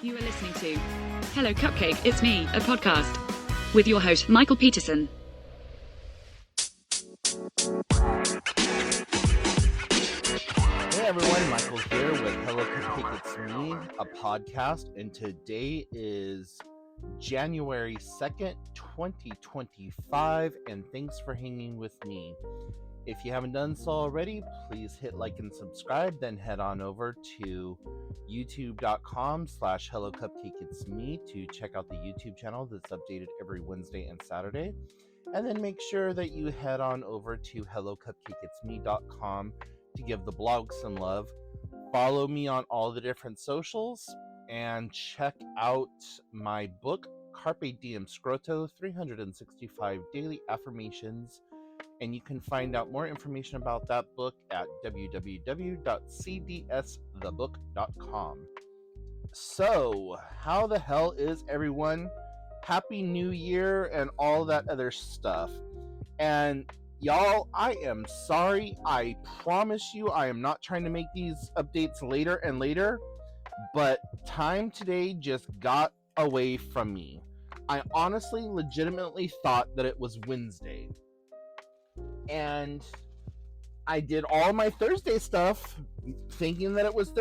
You are listening to Hello Cupcake, It's Me, a podcast with your host, Michael Peterson. Hey everyone, Michael here with Hello Cupcake, It's Me, a podcast, and today is January 2nd, 2025, and thanks for hanging with me. If you haven't done so already, please hit like and subscribe, then head on over to youtube.com/hellocupcakeitsme to check out the YouTube channel that's updated every Wednesday and Saturday. And then make sure that you head on over to hellocupcakeitsme.com to give the blog some love. Follow me on all the different socials and check out my book, Carpe Diem Scroto, 365 Daily Affirmations. And you can find out more information about that book at www.cdsthebook.com. So, how the hell is everyone? Happy New Year and all that other stuff. And y'all, I am sorry. I promise you I am not trying to make these updates later and later, but time today just got away from me. I honestly, legitimately thought that it was Wednesday. And I did all my Thursday stuff thinking that it was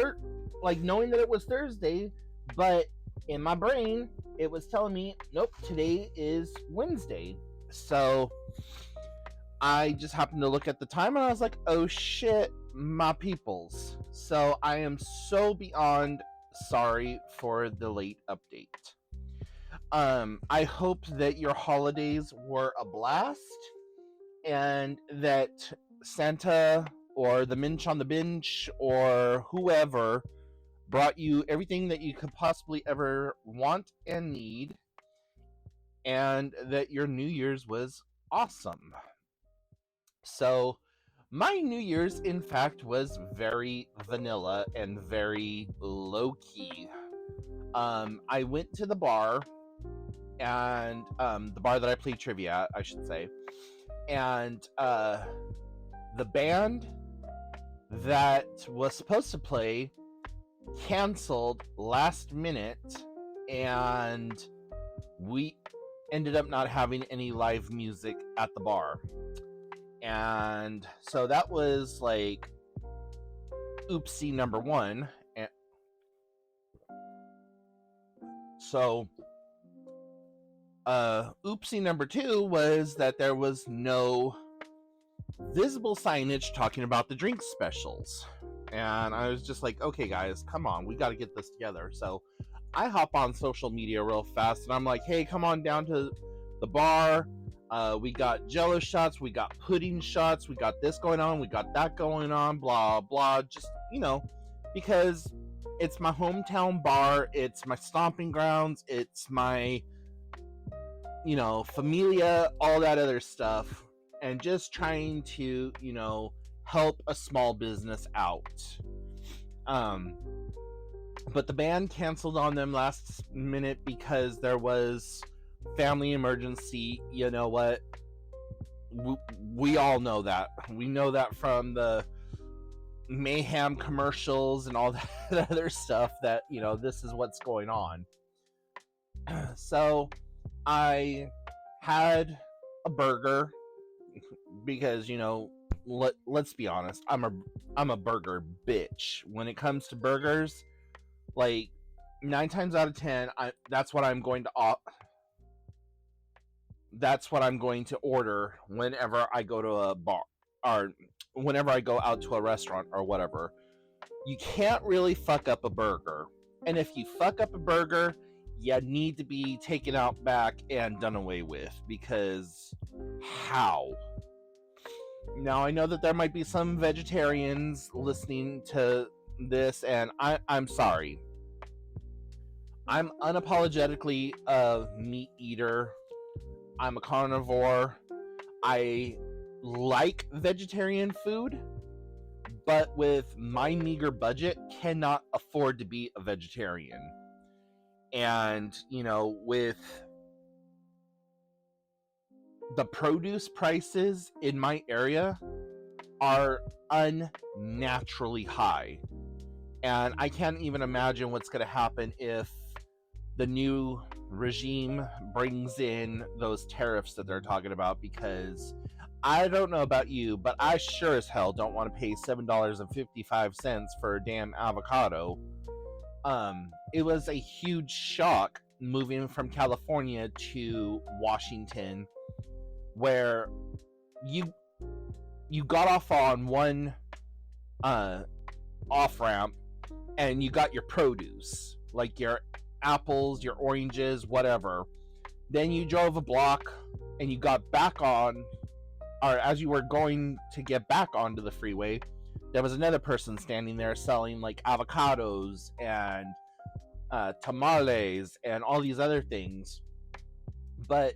knowing that it was Thursday, but in my brain it was telling me, nope, today is Wednesday. So I just happened to look at the time and I was like, oh shit, my peoples. So I am so beyond sorry for the late update. I hope that your holidays were a blast and that Santa or the Minch on the Bench or whoever brought you everything that you could possibly ever want and need, and that your New Year's was awesome. So my New Year's, in fact, was very vanilla and very low-key. I went to the bar, and the bar that I play trivia at, I should say, and the band that was supposed to play canceled last minute, and we ended up not having any live music at the bar. And so that was like oopsie number one. And so oopsie number two was that there was no visible signage talking about the drink specials. And I was just like, okay guys, come on, we got to get this together. So I hop on social media real fast and I'm like, hey, come on down to the bar. We got jello shots, we got pudding shots, we got this going on, we got that going on, blah blah. Just, because it's my hometown bar, it's my stomping grounds, it's my familia, all that other stuff, and just trying to, help a small business out. But the band canceled on them last minute because there was family emergency. You know what? We all know that. We know that from the Mayhem commercials and all that other stuff that, this is what's going on. So I had a burger because, let's be honest, I'm a burger bitch. When it comes to burgers, like 9 times out of 10, that's what I'm going to order whenever I go to a bar or whenever I go out to a restaurant or whatever. You can't really fuck up a burger. And if you fuck up a burger, you need to be taken out back and done away with, because how? Now, I know that there might be some vegetarians listening to this, and I'm sorry. I'm unapologetically a meat eater. I'm a carnivore. I like vegetarian food, but with my meager budget, cannot afford to be a vegetarian. And, with the produce prices in my area are unnaturally high. And I can't even imagine what's going to happen if the new regime brings in those tariffs that they're talking about, because I don't know about you, but I sure as hell don't want to pay $7.55 for a damn avocado. It was a huge shock moving from California to Washington, where you got off on one off ramp and you got your produce, like your apples, your oranges, whatever. Then you drove a block and you got back on, or as you were going to get back onto the freeway, there was another person standing there selling like avocados and tamales and all these other things. But,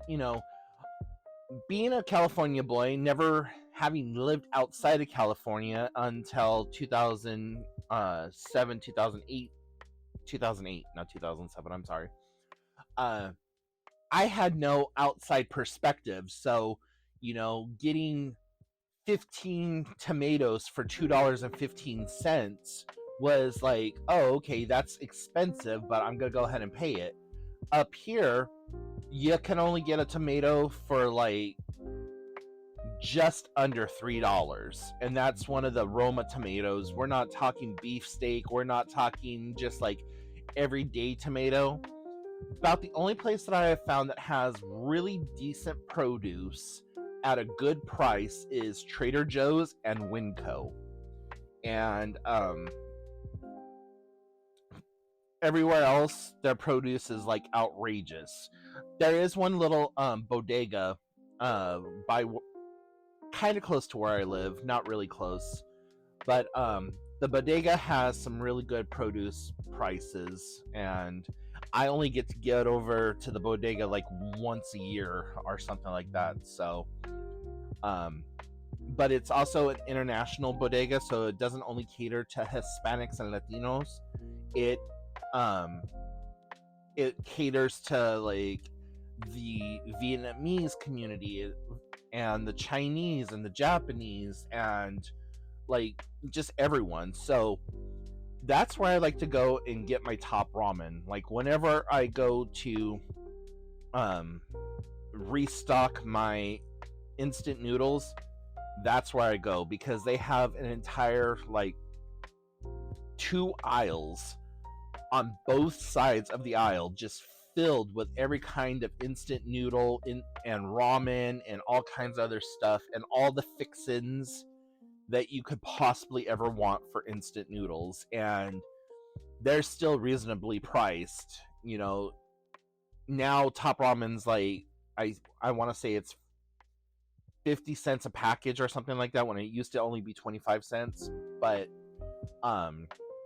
being a California boy, never having lived outside of California until 2007, 2008, not 2007, I'm sorry. I had no outside perspective. So, getting 15 tomatoes for $2.15 was like, oh, okay, that's expensive, but I'm going to go ahead and pay it. Up here, you can only get a tomato for like just under $3, and that's one of the Roma tomatoes. We're not talking beefsteak, we're not talking just like everyday tomato. About the only place that I have found that has really decent produce at a good price is Trader Joe's and Winco. And everywhere else, their produce is like outrageous. There is one little bodega by kind of close to where I live, not really close, but the bodega has some really good produce prices, and I only get to get over to the bodega like once a year or something like that. So but it's also an international bodega, so it doesn't only cater to Hispanics and Latinos. It caters to like the Vietnamese community and the Chinese and the Japanese and like just everyone. So that's where I like to go and get my top ramen. Like whenever I go to restock my instant noodles, that's where I go, because they have an entire like 2 aisles on both sides of the aisle just filled with every kind of instant noodle and ramen and all kinds of other stuff and all the fixins that you could possibly ever want for instant noodles, and they're still reasonably priced. Now top ramen's like I want to say it's 50 cents a package or something like that, when it used to only be 25 cents. But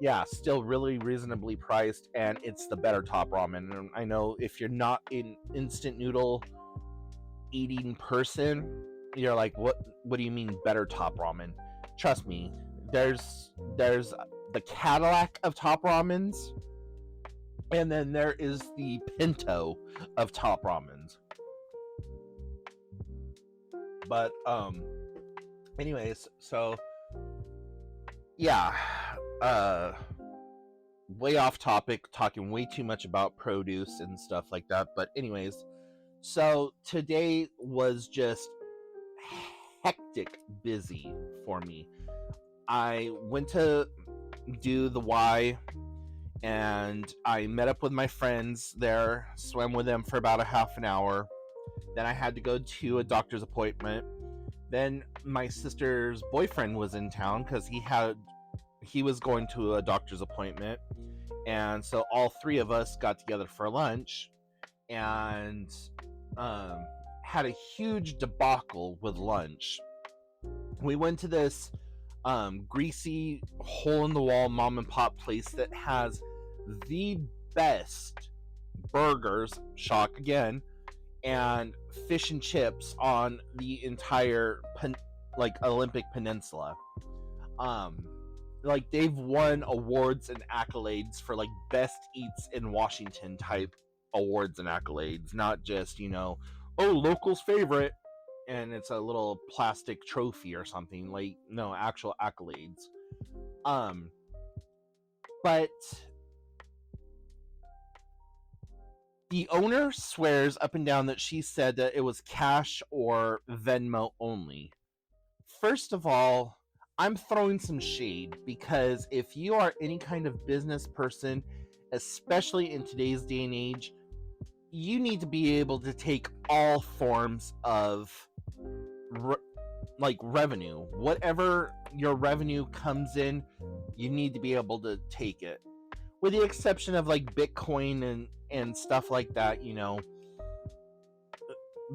yeah, still really reasonably priced, and it's the better top ramen. And I know if you're not an instant noodle eating person, you're like, what do you mean better top ramen? Trust me, there's the Cadillac of top ramens, and then there is the Pinto of top ramens. But anyways, so yeah, way off topic, talking way too much about produce and stuff like that. But anyways, so today was just hectic busy for me. I went to do the Y, and I met up with my friends there, swam with them for about a half an hour. Then I had to go to a doctor's appointment. Then my sister's boyfriend was in town because he was going to a doctor's appointment, and so all 3 of us got together for lunch and had a huge debacle with lunch. We went to this greasy hole-in-the-wall mom and pop place that has the best burgers, shock again, and fish and chips on the entire Olympic Peninsula. Like they've won awards and accolades for like best eats in Washington type awards and accolades, not just locals favorite and it's a little plastic trophy or something. Like, no, actual accolades. But The owner swears up and down that she said that it was cash or Venmo only. First of all, I'm throwing some shade because if you are any kind of business person, especially in today's day and age, you need to be able to take all forms of revenue. Whatever your revenue comes in, you need to be able to take it. With the exception of like Bitcoin and stuff like that,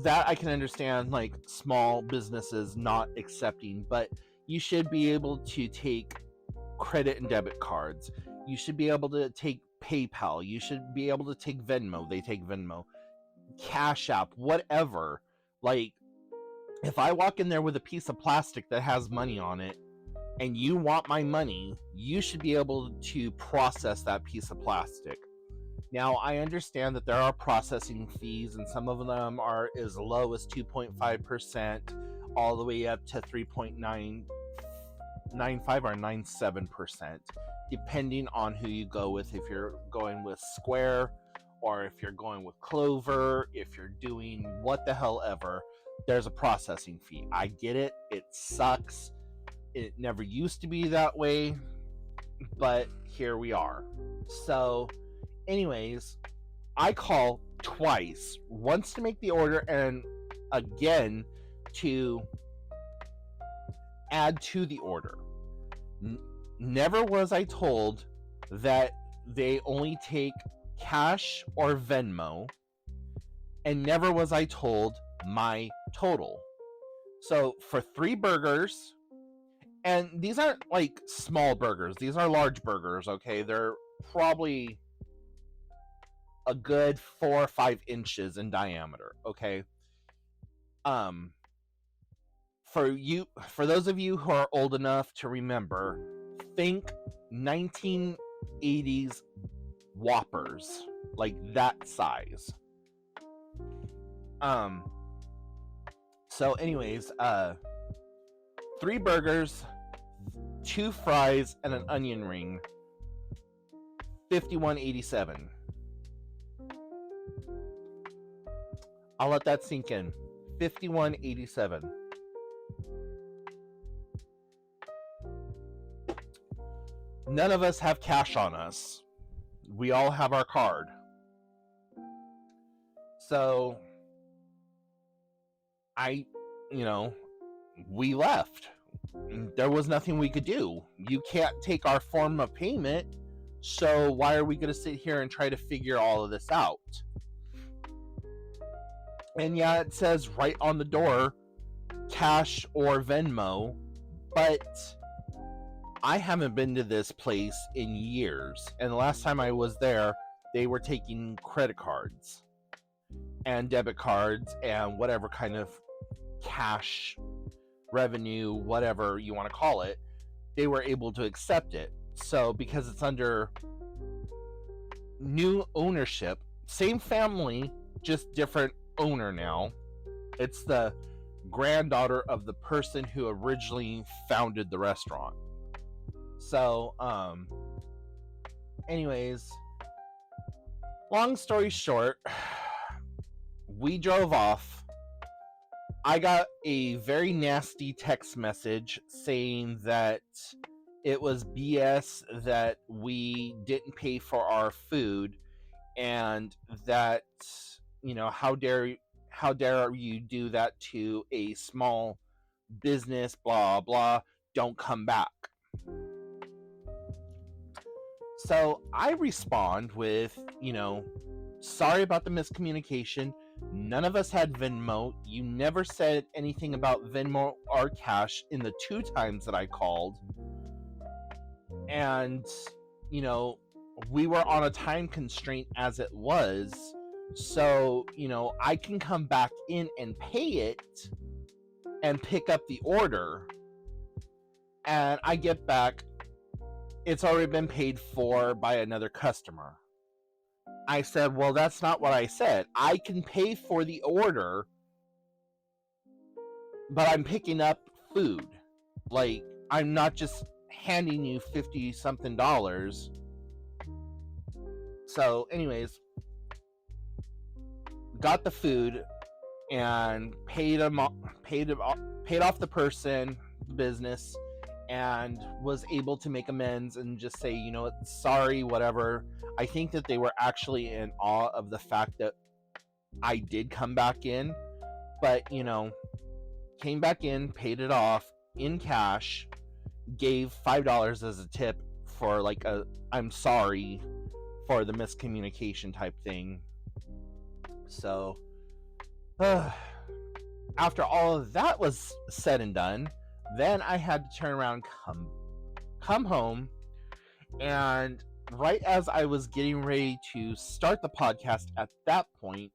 that I can understand, like small businesses not accepting, but you should be able to take credit and debit cards. You should be able to take PayPal. You should be able to take Venmo. They take Venmo. Cash App, whatever. Like, if I walk in there with a piece of plastic that has money on it and you want my money, you should be able to process that piece of plastic. Now, I understand that there are processing fees, and some of them are as low as 2.5% all the way up to 3.995 or 97%, depending on who you go with. If you're going with Square, or if you're going with Clover, if you're doing what the hell ever, there's a processing fee. I get it. It sucks. It never used to be that way, but here we are. So, anyways, I call twice. Once to make the order and again to add to the order. Never was I told that they only take cash or Venmo, and never was I told my total. So for 3 burgers, and these aren't like small burgers, these are large burgers, okay? They're probably a good 4 or 5 inches in diameter, okay? For those of you who are old enough to remember, think 1980s Whoppers, like that size. So anyways, 3 burgers, 2 fries, and an onion ring. $51.87. I'll let that sink in. $51.87. None of us have cash on us. We all have our card. So we left. There was nothing we could do. You can't take our form of payment, so why are we going to sit here and try to figure all of this out? And yeah, it says right on the door, cash or Venmo, but I haven't been to this place in years. And the last time I was there, they were taking credit cards and debit cards and whatever kind of cash revenue, whatever you want to call it, they were able to accept it. So because it's under new ownership, same family, just different owner now. It's the granddaughter of the person who originally founded the restaurant. So, anyways, long story short, we drove off. I got a very nasty text message saying that it was BS that we didn't pay for our food, and that, how dare you do that to a small business, blah blah, don't come back. So I respond with, sorry about the miscommunication. None of us had Venmo. You never said anything about Venmo or cash in the 2 times that I called. And, we were on a time constraint as it was. So, I can come back in and pay it and pick up the order. And I get back, it's already been paid for by another customer. I said, well, that's not what I said. I can pay for the order, but I'm picking up food. Like, I'm not just handing you $50-something. So, anyways, got the food and paid off the person, the business, and was able to make amends and just say, you know what, sorry, whatever. I think that they were actually in awe of the fact that I did come back in, but, you know, came back in, paid it off in cash, gave $5 as a tip for like a I'm sorry for the miscommunication type thing. So after all of that was said and done, then I had to turn around, come home, and right as I was getting ready to start the podcast at that point,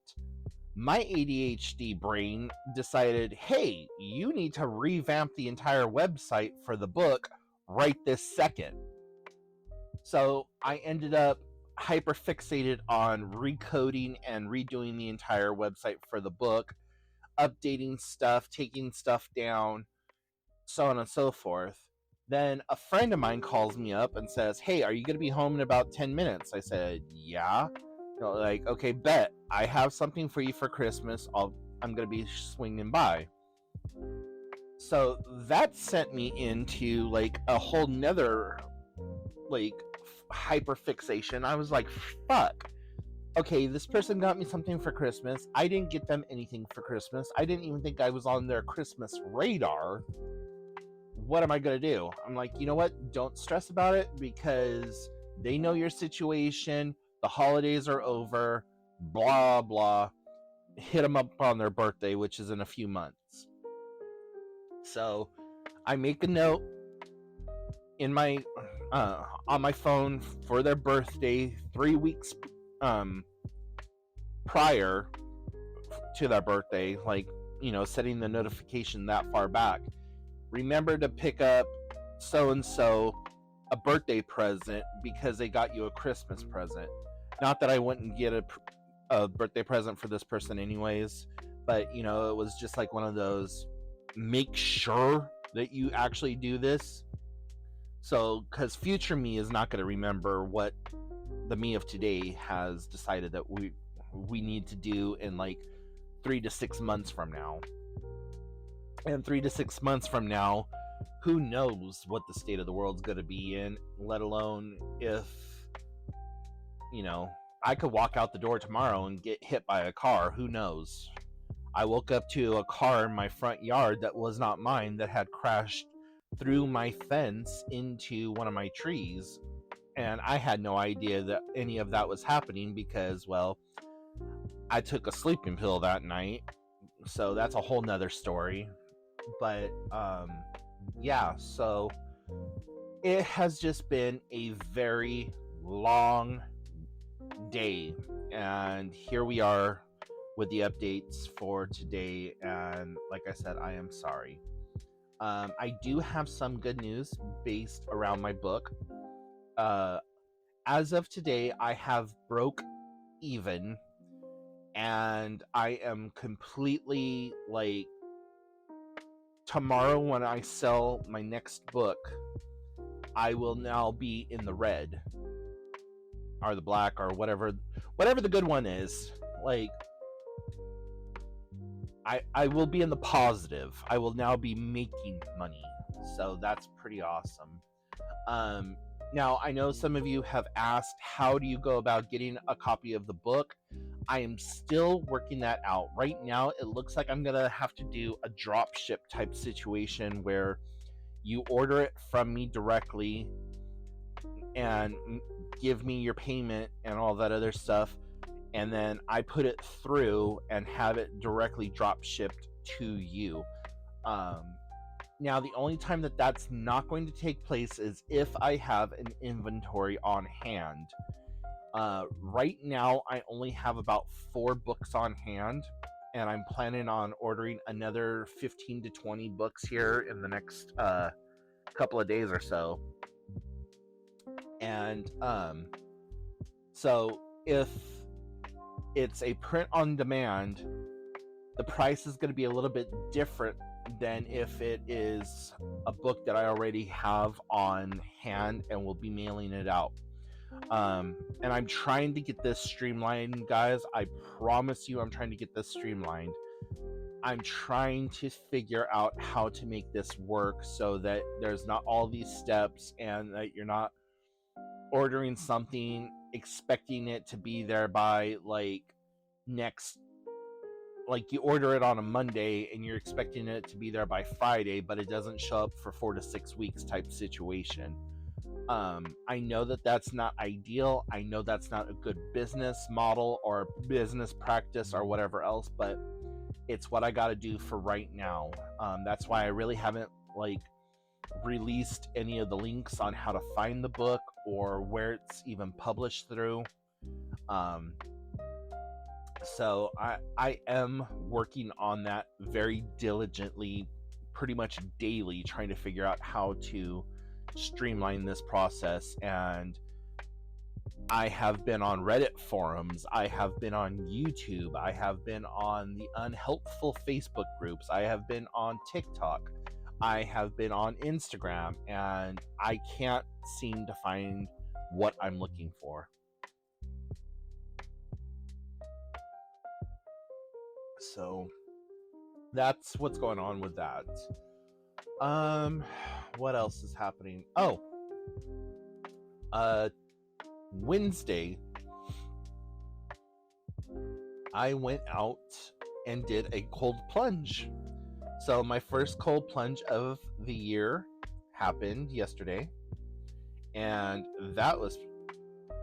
my ADHD brain decided, hey, you need to revamp the entire website for the book right this second. So I ended up hyperfixated on recoding and redoing the entire website for the book, updating stuff, taking stuff down, so on and so forth. Then a friend of mine calls me up and says, hey, are you going to be home in about 10 minutes? I said, yeah. Like, okay, bet. I have something for you for Christmas. I'm going to be swinging by. So that sent me into like a whole nother like hyperfixation. I was like, fuck. Okay, this person got me something for Christmas. I didn't get them anything for Christmas. I didn't even think I was on their Christmas radar. What am I going to do? I'm like, you know what? Don't stress about it because they know your situation. The holidays are over. Blah, blah. Hit them up on their birthday, which is in a few months. So I make a note in my on my phone for their birthday 3 weeks prior to their birthday, like, you know, setting the notification that far back. Remember to pick up so and so a birthday present because they got you a Christmas present. Not that I wouldn't get a birthday present for this person anyways, but, you know, it was just like one of those, make sure that you actually do this. So, because future me is not going to remember what the me of today has decided that we need to do in like 3 to 6 months from now. And 3 to 6 months from now, who knows what the state of the world's going to be in, let alone if, you know, I could walk out the door tomorrow and get hit by a car. Who knows? I woke up to a car in my front yard that was not mine that had crashed through my fence into one of my trees. And I had no idea that any of that was happening because, well, I took a sleeping pill that night. So that's a whole nother story. But, yeah, so it has just been a very long day. And here we are with the updates for today. And like I said, I am sorry. I do have some good news based around my book. As of today, I have broke even. And I am completely like, tomorrow when I sell my next book, I will now be in the red or the black or whatever the good one is. Like, I will be in the positive. I will now be making money. So that's pretty awesome. Now, I know some of you have asked, how do you go about getting a copy of the book? I am still working that out. Right now, it looks like I'm going to have to do a drop ship type situation where you order it from me directly and give me your payment and all that other stuff. And then I put it through and have it directly drop shipped to you. Now, the only time that that's not going to take place is if I have an inventory on hand. Right now, I only have about 4 books on hand, and I'm planning on ordering another 15 to 20 books here in the next couple of days or so. And so if it's a print on demand, the price is going to be a little bit different than if it is a book that I already have on hand and will be mailing it out. And I'm trying to get this streamlined, guys. I promise you, I'm trying to get this streamlined. I'm trying to figure out how to make this work so that there's not all these steps and that you're not ordering something expecting it to be there by next, like you order it on a Monday and you're expecting it to be there by Friday, but it doesn't show up for 4 to 6 weeks type situation. I know that that's not ideal. I know that's not a good business model or business practice or whatever else, but it's what I got to do for right now. That's why I really haven't released any of the links on how to find the book or where it's even published through. So I am working on that very diligently, pretty much daily, trying to figure out how to streamline this process. And I have been on Reddit forums, I have been on YouTube, I have been on the unhelpful Facebook groups, I have been on TikTok, I have been on Instagram, and I can't seem to find what I'm looking for. So that's what's going on with that. What else is happening? Wednesday, I went out and did a cold plunge. So my first cold plunge of the year happened yesterday, and that was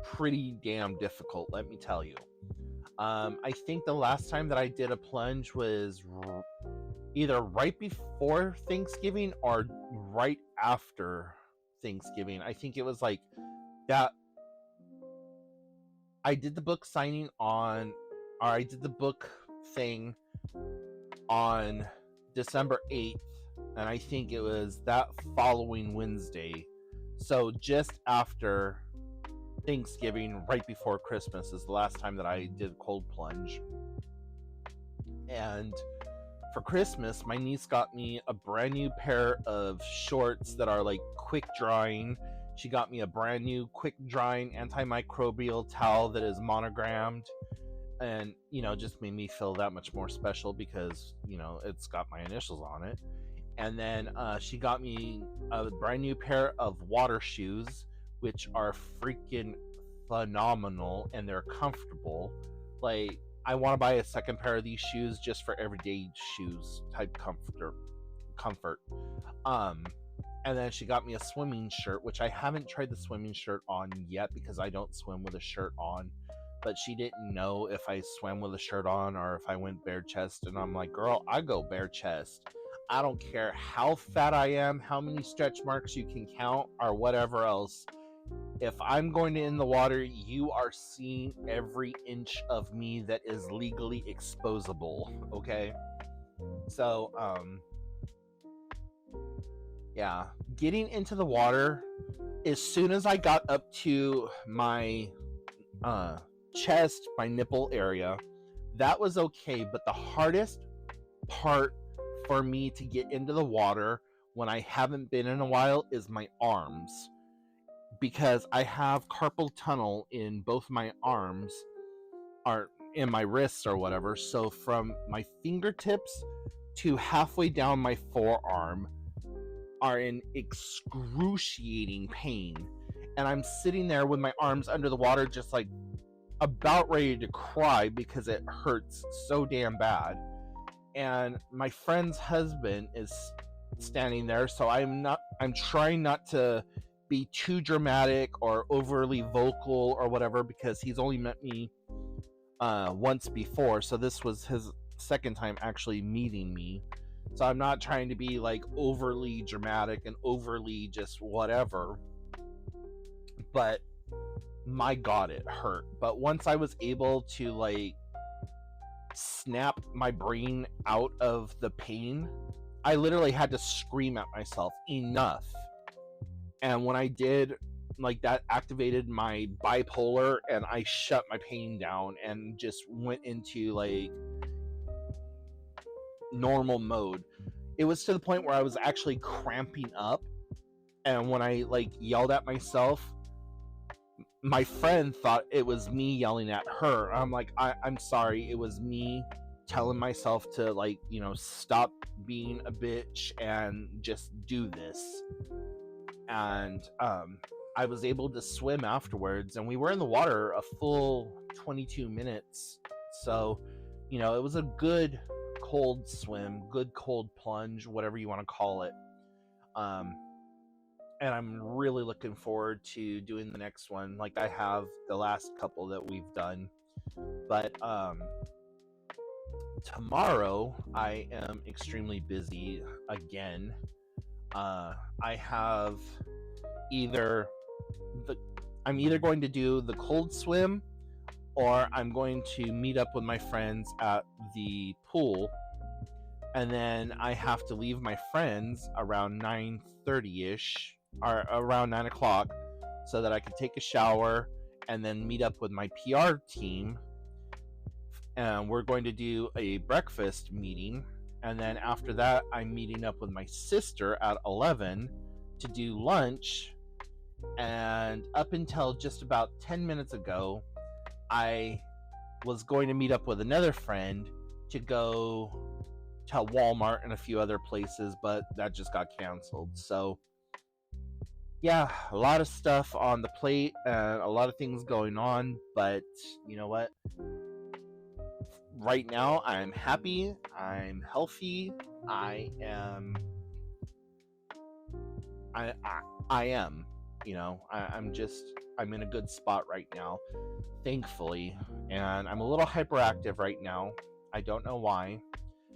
pretty damn difficult, let me tell you. I think the last time that I did a plunge was either right before Thanksgiving or right after Thanksgiving. I think it was like that. I did the book signing on, or I did the book thing on December 8th, and I think it was that following Wednesday. So just after Thanksgiving, right before Christmas, is the last time that I did cold plunge. And for Christmas, my niece got me a brand new pair of shorts that are quick drying. She got me a brand new quick drying antimicrobial towel that is monogrammed, and just made me feel that much more special because it's got my initials on it. And then she got me a brand new pair of water shoes, which are freaking phenomenal, and they're comfortable. I want to buy a second pair of these shoes just for everyday shoes type comfort. And then she got me a swimming shirt, which I haven't tried the swimming shirt on yet because I don't swim with a shirt on. But she didn't know if I swam with a shirt on or if I went bare chest. And I'm like, girl, I go bare chest. I don't care how fat I am, how many stretch marks you can count, or whatever else. If I'm going in the water, you are seeing every inch of me that is legally exposable, okay? So, yeah, getting into the water, as soon as I got up to my chest, my nipple area, that was okay. But the hardest part for me to get into the water when I haven't been in a while is my arms, because I have carpal tunnel in both my arms, or in my wrists or whatever. So from my fingertips to halfway down my forearm are in excruciating pain, and I'm sitting there with my arms under the water just about ready to cry because it hurts so damn bad. And my friend's husband is standing there, so I'm trying not to be too dramatic or overly vocal or whatever, because he's only met me once before, so this was his second time actually meeting me. So I'm not trying to be overly dramatic and overly just whatever. But my God, it hurt. But once I was able to snap my brain out of the pain, I literally had to scream at myself, enough. And when I did, that activated my bipolar, and I shut my pain down and just went into normal mode. It was to the point where I was actually cramping up, and when I yelled at myself, my friend thought it was me yelling at her. I'm like, I'm sorry, it was me telling myself to, like, stop being a bitch and just do this. And I was able to swim afterwards, and we were in the water a full 22 minutes. So, it was a good cold swim, good cold plunge, whatever you want to call it. And I'm really looking forward to doing the next one, like I have the last couple that we've done. But tomorrow I am extremely busy again. I have I'm either going to do the cold swim, or I'm going to meet up with my friends at the pool, and then I have to leave my friends around 9:30ish, or around 9 o'clock, so that I can take a shower and then meet up with my PR team. And we're going to do a breakfast meeting, and then after that I'm meeting up with my sister at 11 to do lunch. And up until just about 10 minutes ago, I was going to meet up with another friend to go to Walmart and a few other places, but that just got canceled. So yeah, a lot of stuff on the plate and a lot of things going on, but you know what? Right now, I'm happy, I'm healthy, I am, I'm in a good spot right now, thankfully, and I'm a little hyperactive right now. I don't know why.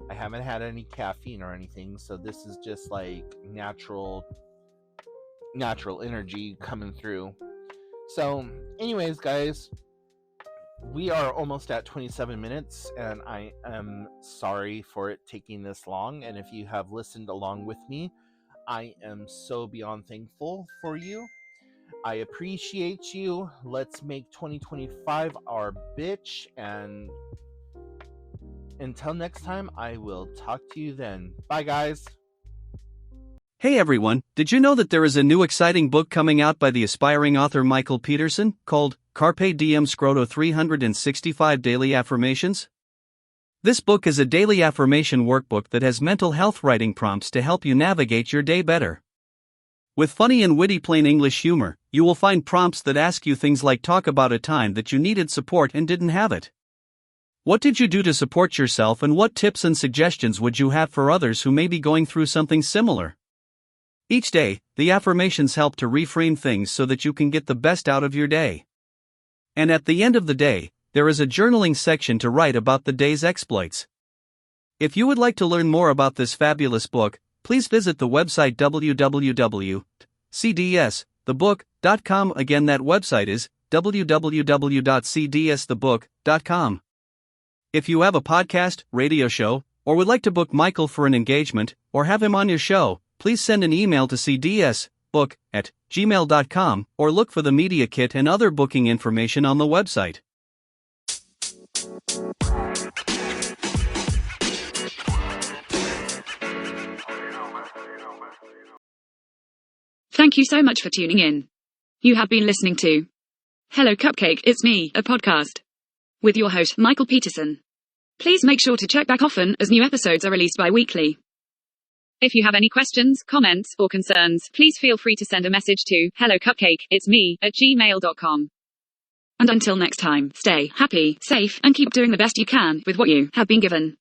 I haven't had any caffeine or anything, so this is just like natural energy coming through. So anyways, guys, we are almost at 27 minutes, and I am sorry for it taking this long. And if you have listened along with me, I am so beyond thankful for you. I appreciate you. Let's make 2025 our bitch. And until next time, I will talk to you then. Bye, guys. Hey everyone, did you know that there is a new exciting book coming out by the aspiring author Michael Peterson, called Carpe Diem Scroto 365 Daily Affirmations? This book is a daily affirmation workbook that has mental health writing prompts to help you navigate your day better. With funny and witty plain English humor, you will find prompts that ask you things like, talk about a time that you needed support and didn't have it. What did you do to support yourself, and what tips and suggestions would you have for others who may be going through something similar? Each day, the affirmations help to reframe things so that you can get the best out of your day. And at the end of the day, there is a journaling section to write about the day's exploits. If you would like to learn more about this fabulous book, please visit the website www.cdsthebook.com. Again, that website is www.cdsthebook.com. If you have a podcast, radio show, or would like to book Michael for an engagement, or have him on your show, please send an email to cdsbook@gmail.com, or look for the media kit and other booking information on the website. Thank you so much for tuning in. You have been listening to Hello Cupcake, It's Me, a podcast with your host, Michael Peterson. Please make sure to check back often, as new episodes are released bi-weekly. If you have any questions, comments, or concerns, please feel free to send a message to hellocupcakeitsme@gmail.com. And until next time, stay happy, safe, and keep doing the best you can with what you have been given.